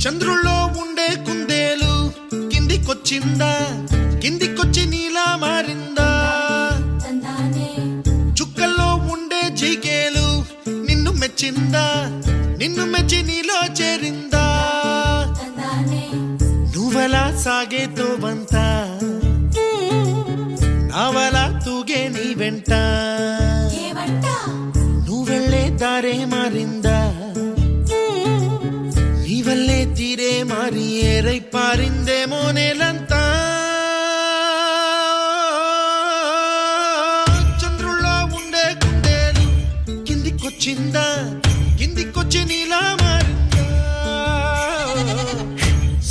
చంద్రుల్లో ఉండే కుందేలు కిందికొచ్చిందా, కిందికొచ్చి నీలా మారిందా? చుక్కల్లో ఉండే జిగేలు నిన్ను మెచ్చిందా, నిన్ను మెచ్చి నీలో చేరిందా? నువ్వలా సాగేతో వంత, నావలా తూగే నీ వెంట, నువ్వెళ్ళే దారే మారిందా, నీ వల్లే తీరే మారి ఏరై పారిందేమో నేలంతా. చంద్రుల్లో ఉండే కుందేలు కిందికొచ్చిందా, కిందికొచ్చి నీలా మారిందా?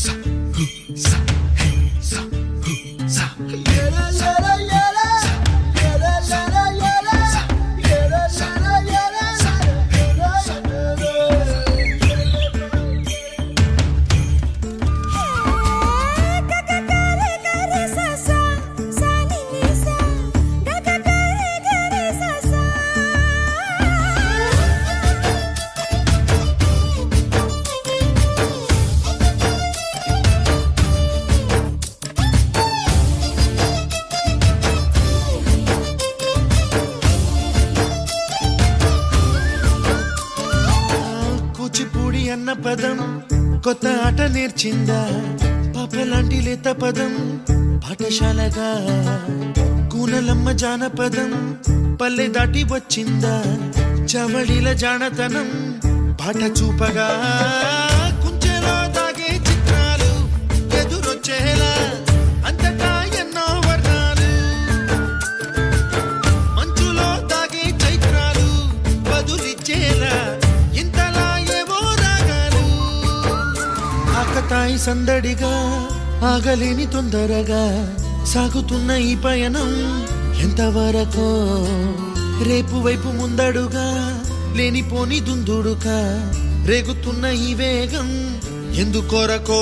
సా, హు, సా, హే, సా, హు, సా. కూచిపూడి అన్న పదం కొత్త ఆట నేర్చిందా, పాపలాంటి లేత పదం పాఠశాలగా, కూనలమ్మ జానపదం పల్లె దాటి వచ్చిందా, చవళిల జానతనం పాట చూపగా, కుంచెలో దాగే చిత్రాలు ఎదురొచ్చేలా అంతటా ఎన్నో వర్ణాలు, మంచులో దాగే చైత్రాలు బదులిచ్చేలా ఇంతలా ఏవో రాగాలు. ఆకతాయి సందడిగా ఆగలేని తొందరగా సాగుతున్న ఈ పయనం ఎంతవరకో, రేపు వైపు ముందడుగా లేనిపోని దుందుడుగా రేగుతున్న ఈ వేగం ఎందుకొరకో.